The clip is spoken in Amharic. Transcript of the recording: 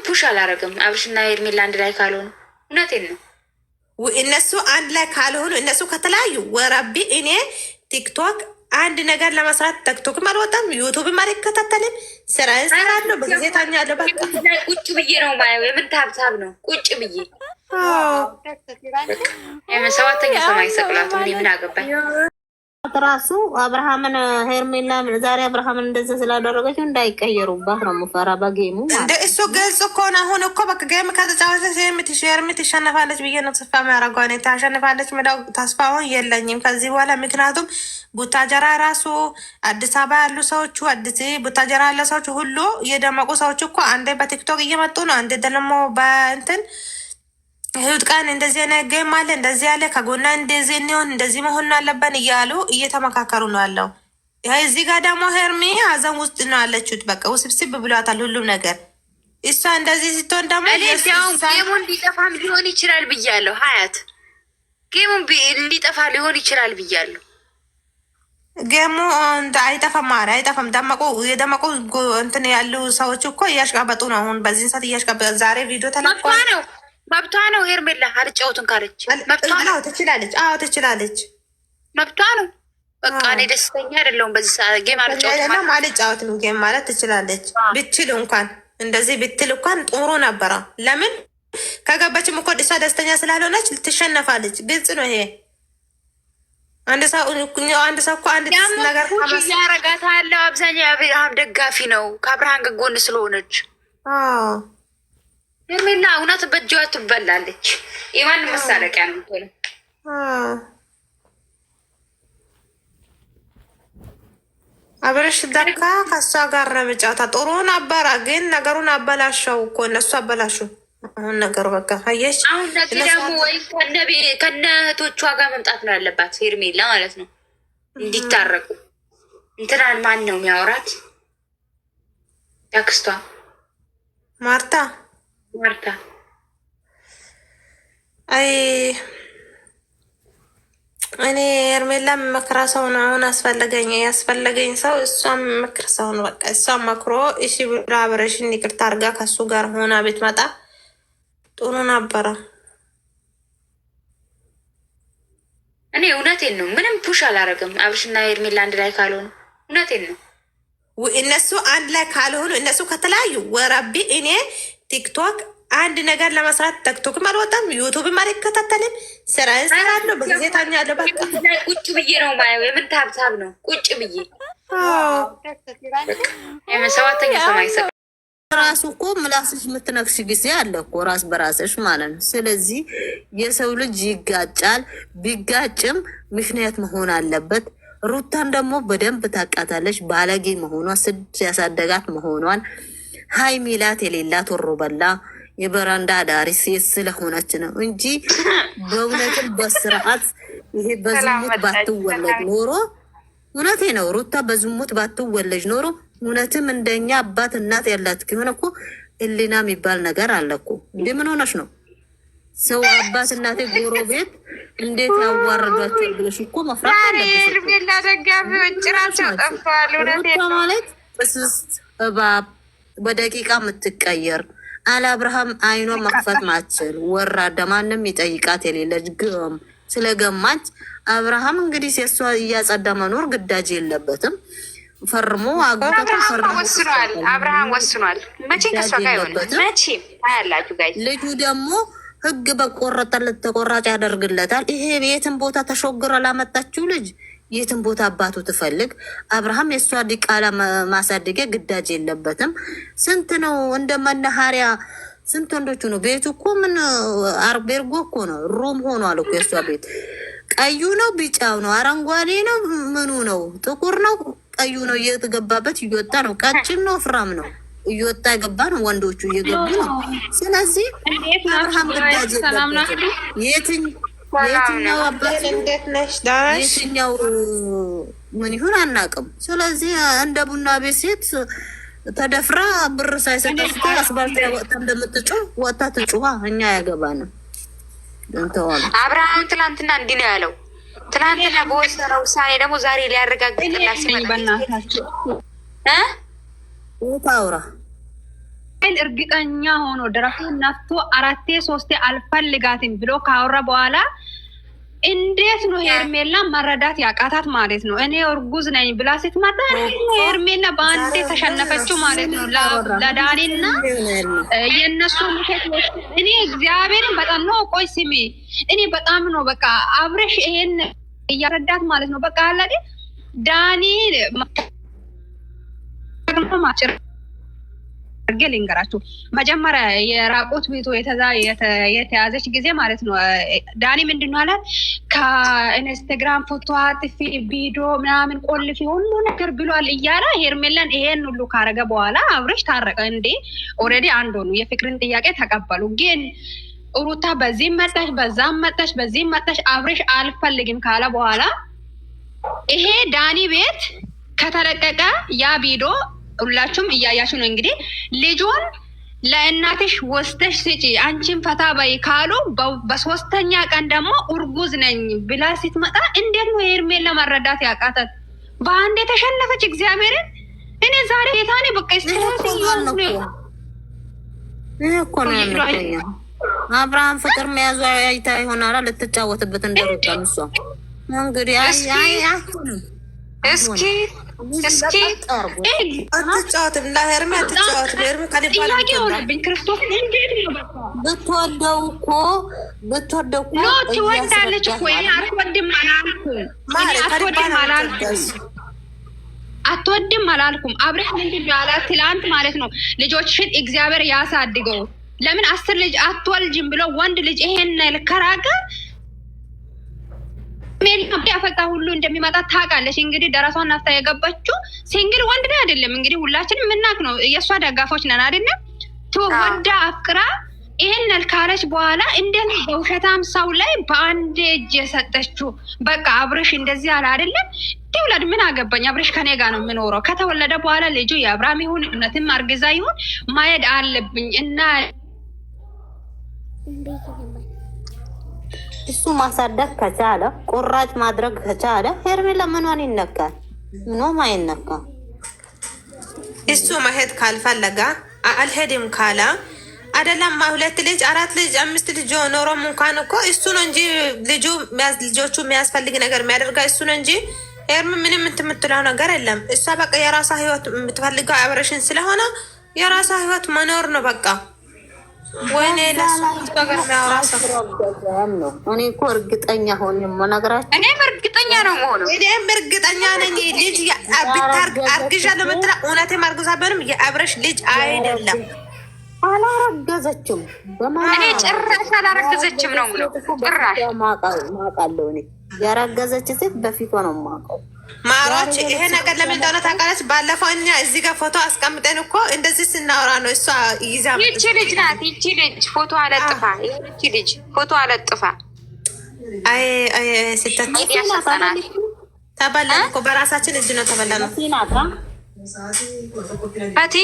ፑሽ አላረግም። አብርሽና ሄርሜላ አንድ ላይ ካልሆኑ እውነቴን ነው። እነሱ አንድ ላይ ካልሆኑ እነሱ ከተለያዩ ወረቢ እኔ ቲክቶክ አንድ ነገር ለመስራት ቲክቶክም አልወጣም፣ ዩቱብም አልከታተልም። ስራ እሰራለሁ፣ በጊዜ ታኛለሁ። በቃ ቁጭ ብዬ ነው ማየው። የምን ታብታብ ነው ቁጭ ብዬ ሰባተኛ ሰማይ ሰቅላት ምን አገባኝ። ራሱ አብርሃምን ሄርሜላ ዛሬ አብርሃምን እንደዚህ ስላደረገችው እንዳይቀየሩባት ነው የምፈራ። በጌሙ እንደ እሱ ገልጽ እኮ ነው። አሁን እኮ በቃ ጌም ከተጫወተች የምትሸነፋለች ብዬ ነው ተስፋ የሚያደርገው። እኔ ታሸንፋለች ምዳው ተስፋ አሁን የለኝም ከዚህ በኋላ። ምክንያቱም ቡታጀራ ራሱ አዲስ አበባ ያሉ ሰዎቹ አዲስ ቡታጀራ ያለ ሰዎቹ ሁሉ እየደመቁ ሰዎች እኮ አንዴ በቲክቶክ እየመጡ ነው፣ አንዴ ደግሞ በእንትን ይሁት ቀን እንደዚህ አይነት ጌም አለ እንደዚህ ያለ ከጎና እንደዚህ እንሆን እንደዚህ መሆን አለብን እያሉ እየተመካከሩ ነው ያለው። እዚህ ጋር ደግሞ ሄርሜ ሀዘን ውስጥ ነው ያለችሁት። በቃ ውስብስብ ብሏታል ሁሉም ነገር። እሷ እንደዚህ ስትሆን ደግሞ ጌሙን እንዲጠፋም ሊሆን ይችላል ብያለሁ። ሀያት ጌሙን እንዲጠፋ ሊሆን ይችላል ብያለሁ። ጌሙ አይጠፋም፣ ኧረ አይጠፋም። የደመቁ እንትን ያሉ ሰዎች እኮ እያሽቃበጡ ነው አሁን በዚህ ሰዓት እያሽቃበጡ። ዛሬ ቪዲዮ ተለቋል ነው መብቷ ነው። ሄርሜላ አልጫወቱን ካለች መብቷ ነው። ትችላለች። አዎ ትችላለች፣ መብቷ ነው። በቃ እኔ ደስተኛ አይደለሁም በዚህ ሰዓት ጌም አልጫወትም። ጌም ማለት ትችላለች። ብትችል እንኳን እንደዚህ ብትል እንኳን ጥሩ ነበረ። ለምን ከገባችም እኮ እሷ ደስተኛ ስላልሆነች ትሸነፋለች። ግልጽ ነው ይሄ። አንድ ሰው እኮ አንድ ነገር ያረጋታል። አብዛኛው የአብርሃም ደጋፊ ነው ከአብርሃም ጎን ስለሆነች ሄርሜላ እውነት በእጇ ትበላለች። የማን መሳለቂያ ነው ሆነ። አብረሽ ደካ ከሷ ጋር ረምጫታ ጥሩ ነበረ፣ ግን ነገሩን አበላሸው እኮ እነሱ አበላሹ። አሁን ነገሩ በቃ አየሽ። አሁን ነገ ደግሞ ወይ ከነ እህቶቿ ጋር መምጣት ነው ያለባት ሄርሜላ ማለት ነው እንዲታረቁ። እንትናን ማን ነው የሚያወራት? ያክስቷ ማርታ እኔ ሄርሜላ መክራ ሰው ነው አሁን ያስፈለገኝ ሰው እሷም መክር ሰው ነው። በቃ እሷም መክሮ እሺ ብላ አብረሽን ይቅርታ አድርጋ ከሱ ጋር ሆና ብትመጣ ጥሩ ነበረ። እኔ እውነቴን ነው፣ ምንም ፑሽ አላረግም። አብርሽና ሄርሜላ አንድ ላይ ካልሆኑ እውነቴን ነው። እነሱ አንድ ላይ ካልሆኑ እነሱ ከተለያዩ ወረቢ እኔ ቲክቶክ አንድ ነገር ለመስራት ቲክቶክም አልወጣም፣ ዩቱብም አልከታተልም። ስራ እሰራለሁ፣ በጊዜ ታኛለሁ። በቃ ቁጭ ብዬ ነው ማየው። የምን ታብታብ ነው ቁጭ ብዬ ሰባተኛ ሰማይ ሰ ራሱ እኮ ምላስሽ የምትነክሽ ጊዜ አለ እኮ ራስ በራስሽ ማለት ነው። ስለዚህ የሰው ልጅ ይጋጫል። ቢጋጭም ምክንያት መሆን አለበት። ሩታን ደግሞ በደንብ ታውቃታለች። ባለጌ መሆኗ ስድ ያሳደጋት መሆኗን ሀይ ሚላት የሌላት ወሮ በላ የበረንዳ ዳሪ ሴት ስለሆነች ነው እንጂ በእውነትም በስርዓት ይሄ በዝሙት ባትወለድ ኖሮ እውነቴ ነው። ሩታ በዝሙት ባትወለጅ ኖሮ እውነትም እንደኛ አባት እናት ያላት ከሆነ እኮ እሊና የሚባል ነገር አለ እኮ። እንዴ ምን ሆነች ነው ሰው አባት እናቴ ጎረቤት እንዴት ያዋረዷቸው ብለሽ እኮ መፍራት አለብሽ። ሄርሜላ ደጋፊዎች ራቸው ጠፍተዋል። ሩታ ማለት በስስት እባብ በደቂቃ የምትቀየር አለ አብርሃም አይኗ መክፈት ማችል ወራዳ ማንም ይጠይቃት የሌለች ግም ስለገማች አብርሃም እንግዲህ ሴሷ እያጸዳ መኖር ግዳጅ የለበትም። ፈርሞ አግብቶ ወስኗል። አብርሃም ወስኗል። መቼ ከሷ ጋር ይሆናል? መቼ አያላችሁ ጋይ ልጁ ደግሞ ህግ በቆረጠለት ተቆራጭ ያደርግለታል። ይሄ የትን ቦታ ተሾግሮ ላመጣችው ልጅ የትን ቦታ አባቱ ትፈልግ። አብርሃም የእሷ ዲቃላ ማሳደጊያ ግዳጅ የለበትም። ስንት ነው እንደ መናኸሪያ ስንት ወንዶቹ ነው ቤቱ እኮ ምን አርቤርጎ እኮ ነው ሩም ሆኗል እኮ የእሷ ቤት። ቀዩ ነው ቢጫው ነው አረንጓዴ ነው ምኑ ነው ጥቁር ነው ቀዩ ነው እየተገባበት እየወጣ ነው። ቀጭን ነው ፍራም ነው እየወጣ የገባ ነው። ወንዶቹ እየገቡ ነው። ስለዚህ አብርሃም ግዳጅ የለበትም። የትኛው አባት የትኛው ምን ይሁን አናውቅም። ስለዚህ እንደ ቡና ቤት ሴት ተደፍራ ብር ሳይሰጠት አስባልታ ወጥታ እንደምትጮህ ወጥታ ትጮህ። እኛ ያገባንም እንተዋል። አብርሃም ትናንትና እንዲህ ነው ያለው። ትናንትና በወሰነው ውሳኔ ደግሞ ዛሬ ሊያረጋግጥላት ሲመጣ ታውራ እርግጠኛ ሆኖ ደረቱን ነፍቶ 4-3 አልፈልጋትም ብሎ ካወራ በኋላ እንዴት ነው ሄርሜላ መረዳት ያቃታት ማለት ነው? እኔ እርጉዝ ነኝ ብላ ስትመጣ ሄርሜላ በአንዴ ተሸነፈችው ማለት ነው ለዳኒና የነሱ ምክት። እኔ እግዚአብሔርን በጣም ነው ቆይ ስሚ፣ እኔ በጣም ነው በቃ አብረሽ ይሄን እያረዳት ማለት ነው። በቃ አላዴ ዳኒ ማጭር አርገል ልንገራችሁ። መጀመሪያ የራቆት ቤቱ የተያዘች ጊዜ ማለት ነው ዳኒ ምንድነው አላት? ከኢንስታግራም ፎቶ አጥፊ ቪዲዮ ምናምን ቆልፊ ሁሉ ነገር ብሏል እያለ ሄርሜላን ይሄን ሁሉ ካረገ በኋላ አብረሽ ታረቀ እንዴ? ኦልሬዲ አንድ ሆኑ፣ የፍቅርን ጥያቄ ተቀበሉ። ግን ሩታ በዚህ መጣሽ፣ በዛም መጣሽ፣ በዚህ መጣሽ አብረሽ አልፈልግም ካለ በኋላ ይሄ ዳኒ ቤት ከተለቀቀ ያ ቪዲዮ ሁላችሁም እያያችሁ ነው። እንግዲህ ልጁን ለእናትሽ ወስተሽ ስጪ አንቺን ፈታ በይ ካሉ በሶስተኛ ቀን ደግሞ እርጉዝ ነኝ ብላ ስትመጣ እንዴት ነው ሄርሜላ ለመረዳት ያቃታት? በአንድ የተሸነፈች እግዚአብሔርን። እኔ ዛሬ የታኔ በቃ አብርሃም ፍቅር መያዙ አይታ ይሆናል ልትጫወትበት እንደሩጣ ምሷ እንግዲህ እስኪ አትጫወትም፣ ለሄርሜ አትጫወትም። ሄርሜ ከልባል ክርስቶስ ብትወደው እኮ ትወዳለች እኮ። አትወድም አላልኩም። አብረሽ ምንድን ነው ያላት ትላንት ማለት ነው ልጆችሽን እግዚአብሔር ያሳድገው። ለምን 10 ልጅ አትወልጅም ብሎ ወንድ ልጅ ይሄን ልከራከ ያፈቃ ሁሉ እንደሚመጣ ታውቃለች። እንግዲህ ደረሷን ናፍታ የገባችው ሲንግል ወንድ ላይ አይደለም። እንግዲህ ሁላችንም የምናውቅ ነው። የእሷ ደጋፎች ነን አይደለም? ወዳ አፍቅራ ይሄን ካለች በኋላ እንዴት በውሸታም ሰው ላይ በአንድ እጅ የሰጠችው? በቃ አብረሽ እንደዚህ አለ አይደለም? ትውለድ ምን አገባኝ፣ አብረሽ ከኔ ጋር ነው የምኖረው። ከተወለደ በኋላ ልጁ የአብርሃም ይሁን እውነትም አርግዛ ይሁን ማየድ አለብኝ እና እሱ ማሳደግ ከቻለ ቁራጭ ማድረግ ከቻለ ሄርሜላ ምኗን ይነካል? ምንም አይነካም። እሱ መሄድ ካልፈለጋ አልሄድም ካላ አይደለም 2 ልጅ 4 ልጅ 5 ልጅ ኖሮም እንኳን እኮ እሱ ነው እንጂ ልጆቹ የሚያስፈልግ ነገር የሚያደርጋ እሱ ነው እንጂ ሄርሜ ምንም የምትለው ነገር የለም። እሷ በቃ የራሷ ህይወት የምትፈልገው አብረሽን ስለሆነ የራሷ ህይወት መኖር ነው በቃ። ወይኔ እኔ እኮ እርግጠኛ ሆኜ የምነግራችሁ እኔም እርግጠኛ ነው ሆኖ እኔም እርግጠኛ ነኝ። ልጅ አርግዣለሁ የምትለው እውነቴም አርግዛ ቢሆንም የአብረሽ ልጅ አይደለም። አላረገዘችም። እኔ ጭራሽ አላረገዘችም ነው የምለው። ጭራሽ ማውቃለሁ እኔ ያረገዘች ሴት በፊቷ ነው የማውቀው። ማሮች ይሄ ነገር ለምን እንደሆነ ታውቃለች? ባለፈው እኛ እዚህ ጋር ፎቶ አስቀምጠን እኮ እንደዚህ ስናወራ ነው እሷ ይዛ ይቺ ልጅ ናት። ይቺ ልጅ ፎቶ አለጥፋ፣ ይቺ ልጅ ፎቶ አለጥፋ። አይ ስተት ተበላን እኮ በራሳችን እጅ ነው ተበላ ነው አቲ